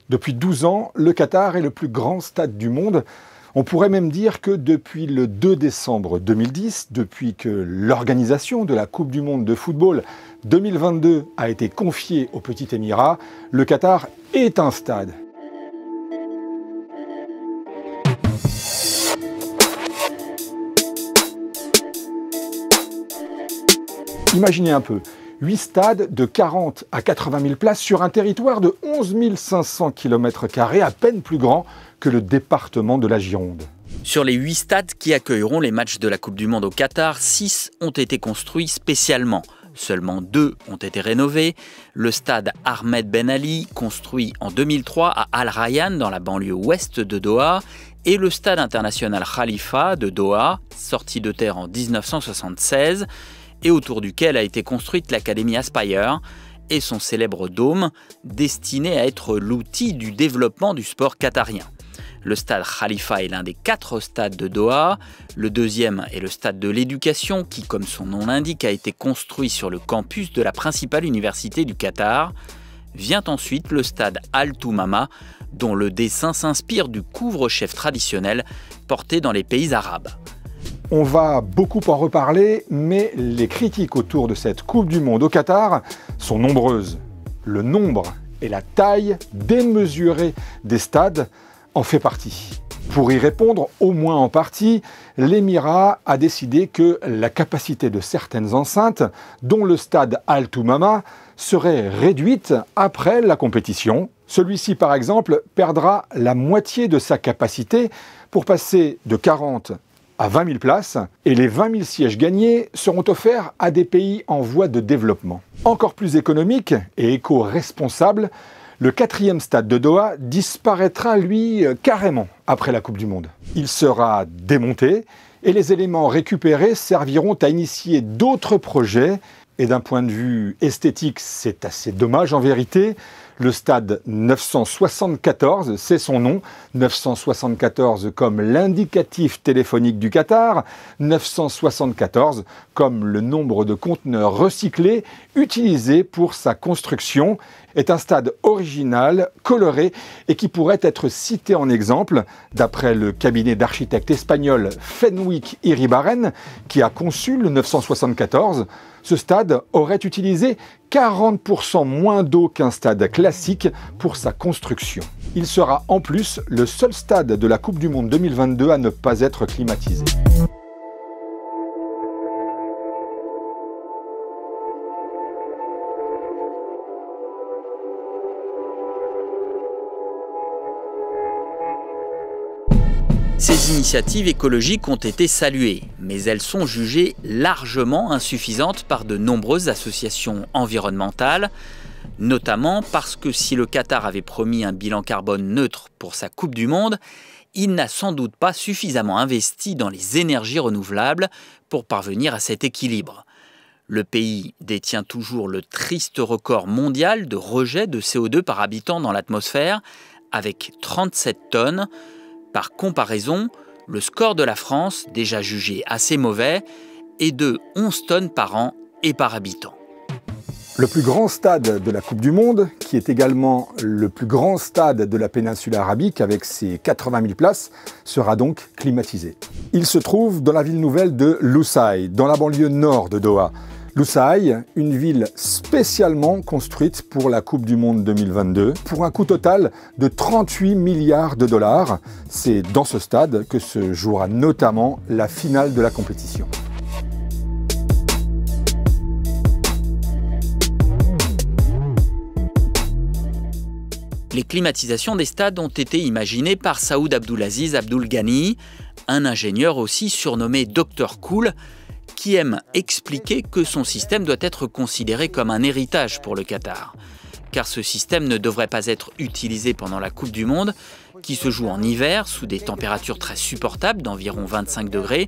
Depuis 12 ans, le Qatar est le plus grand stade du monde. On pourrait même dire que depuis le 2 décembre 2010, depuis que l'organisation de la Coupe du Monde de football 2022 a été confiée aux Petits Émirats, le Qatar est un stade. Imaginez un peu, 8 stades de 40 à 80 000 places sur un territoire de 11 500 km², à peine plus grand que le département de la Gironde. Sur les 8 stades qui accueilleront les matchs de la Coupe du Monde au Qatar, 6 ont été construits spécialement. Seulement 2 ont été rénovés. Le stade Ahmed Ben Ali, construit en 2003 à Al Rayyan, dans la banlieue ouest de Doha, et le stade international Khalifa de Doha, sorti de terre en 1976, et autour duquel a été construite l'Académie Aspire et son célèbre dôme, destiné à être l'outil du développement du sport qatarien. Le stade Khalifa est l'un des 4 stades de Doha. Le deuxième est le stade de l'éducation qui, comme son nom l'indique, a été construit sur le campus de la principale université du Qatar. Vient ensuite le stade Al Toumama, dont le dessin s'inspire du couvre-chef traditionnel porté dans les pays arabes. On va beaucoup en reparler, mais les critiques autour de cette Coupe du Monde au Qatar sont nombreuses. Le nombre et la taille démesurée des stades en fait partie. Pour y répondre, au moins en partie, l'Émirat a décidé que la capacité de certaines enceintes, dont le stade Al Toumama, serait réduite après la compétition. Celui-ci, par exemple, perdra la moitié de sa capacité pour passer de 40 à 20 000 places, et les 20 000 sièges gagnés seront offerts à des pays en voie de développement. Encore plus économique et éco-responsable, le 4e stade de Doha disparaîtra, lui, carrément après la Coupe du Monde. Il sera démonté et les éléments récupérés serviront à initier d'autres projets. Et d'un point de vue esthétique, c'est assez dommage en vérité. Le stade 974, c'est son nom, 974 comme l'indicatif téléphonique du Qatar, 974 comme le nombre de conteneurs recyclés utilisés pour sa construction, est un stade original, coloré et qui pourrait être cité en exemple, d'après le cabinet d'architectes espagnol Fenwick Iribarren, qui a conçu le 974. Ce stade aurait utilisé 40% moins d'eau qu'un stade classique pour sa construction. Il sera en plus le seul stade de la Coupe du Monde 2022 à ne pas être climatisé. Ces initiatives écologiques ont été saluées, mais elles sont jugées largement insuffisantes par de nombreuses associations environnementales, notamment parce que si le Qatar avait promis un bilan carbone neutre pour sa Coupe du Monde, il n'a sans doute pas suffisamment investi dans les énergies renouvelables pour parvenir à cet équilibre. Le pays détient toujours le triste record mondial de rejet de CO2 par habitant dans l'atmosphère, avec 37 tonnes. Par comparaison, le score de la France, déjà jugé assez mauvais, est de 11 tonnes par an et par habitant. Le plus grand stade de la Coupe du Monde, qui est également le plus grand stade de la péninsule arabique avec ses 80 000 places, sera donc climatisé. Il se trouve dans la ville nouvelle de Lusail, dans la banlieue nord de Doha. Lusail, une ville spécialement construite pour la Coupe du Monde 2022, pour un coût total de 38 milliards de dollars. C'est dans ce stade que se jouera notamment la finale de la compétition. Les climatisations des stades ont été imaginées par Saoud Abdulaziz Abdul Ghani, un ingénieur aussi surnommé Dr Cool, qui aime expliquer que son système doit être considéré comme un héritage pour le Qatar. Car ce système ne devrait pas être utilisé pendant la Coupe du Monde, qui se joue en hiver sous des températures très supportables d'environ 25 degrés,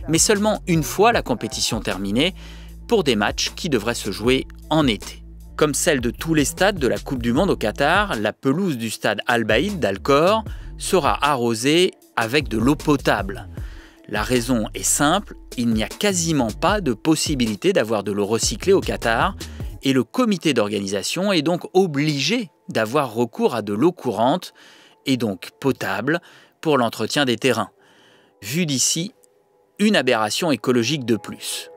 mais seulement une fois la compétition terminée, pour des matchs qui devraient se jouer en été. Comme celle de tous les stades de la Coupe du Monde au Qatar, la pelouse du stade Al Baïd d'Al-Khor sera arrosée avec de l'eau potable. La raison est simple, il n'y a quasiment pas de possibilité d'avoir de l'eau recyclée au Qatar et le comité d'organisation est donc obligé d'avoir recours à de l'eau courante, et donc potable, pour l'entretien des terrains. Vu d'ici, une aberration écologique de plus.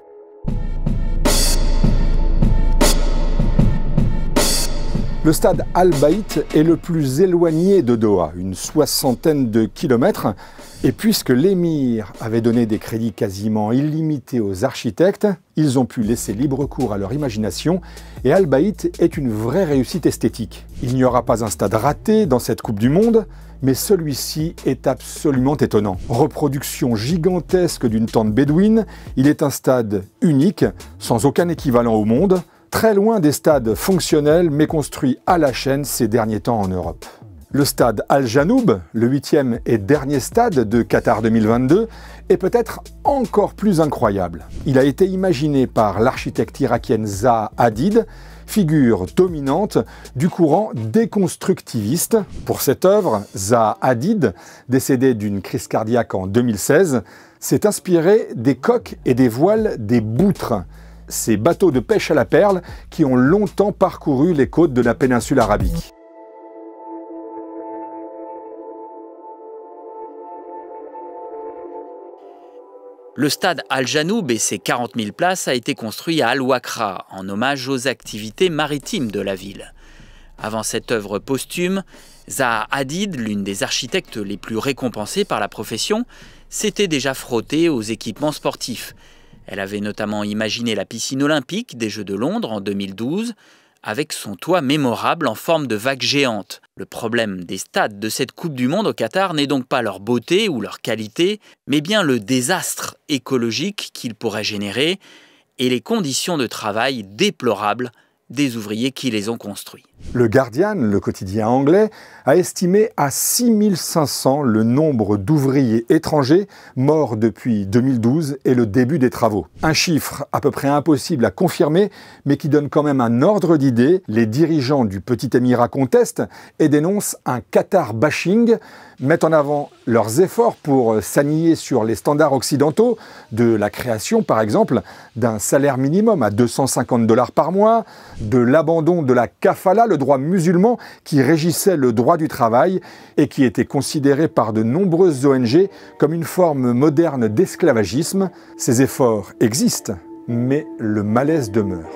Le stade Al Bayt est le plus éloigné de Doha, une 60aine de kilomètres. Et puisque l'émir avait donné des crédits quasiment illimités aux architectes, ils ont pu laisser libre cours à leur imagination et Al Bayt est une vraie réussite esthétique. Il n'y aura pas un stade raté dans cette Coupe du Monde, mais celui-ci est absolument étonnant. Reproduction gigantesque d'une tente bédouine, il est un stade unique, sans aucun équivalent au monde, très loin des stades fonctionnels mais construits à la chaîne ces derniers temps en Europe. Le stade Al Janoub, le 8e et dernier stade de Qatar 2022, est peut-être encore plus incroyable. Il a été imaginé par l'architecte irakienne Zaha Hadid, figure dominante du courant déconstructiviste. Pour cette œuvre, Zaha Hadid, décédé d'une crise cardiaque en 2016, s'est inspiré des coques et des voiles des boutres, ces bateaux de pêche à la perle qui ont longtemps parcouru les côtes de la péninsule arabique. Le stade Al Janoub et ses 40 000 places a été construit à Al-Wakra, en hommage aux activités maritimes de la ville. Avant cette œuvre posthume, Zaha Hadid, l'une des architectes les plus récompensées par la profession, s'était déjà frottée aux équipements sportifs. Elle avait notamment imaginé la piscine olympique des Jeux de Londres en 2012, avec son toit mémorable en forme de vague géante. Le problème des stades de cette Coupe du Monde au Qatar n'est donc pas leur beauté ou leur qualité, mais bien le désastre écologique qu'ils pourraient générer et les conditions de travail déplorables des ouvriers qui les ont construits. Le Guardian, le quotidien anglais, a estimé à 6500 le nombre d'ouvriers étrangers morts depuis 2012 et le début des travaux. Un chiffre à peu près impossible à confirmer, mais qui donne quand même un ordre d'idée. Les dirigeants du petit émirat contestent et dénoncent un Qatar bashing, mettent en avant leurs efforts pour s'aligner sur les standards occidentaux, de la création par exemple d'un salaire minimum à 250 $ par mois, de l'abandon de la kafala, le droit musulman qui régissait le droit du travail et qui était considéré par de nombreuses ONG comme une forme moderne d'esclavagisme. Ces efforts existent, mais le malaise demeure.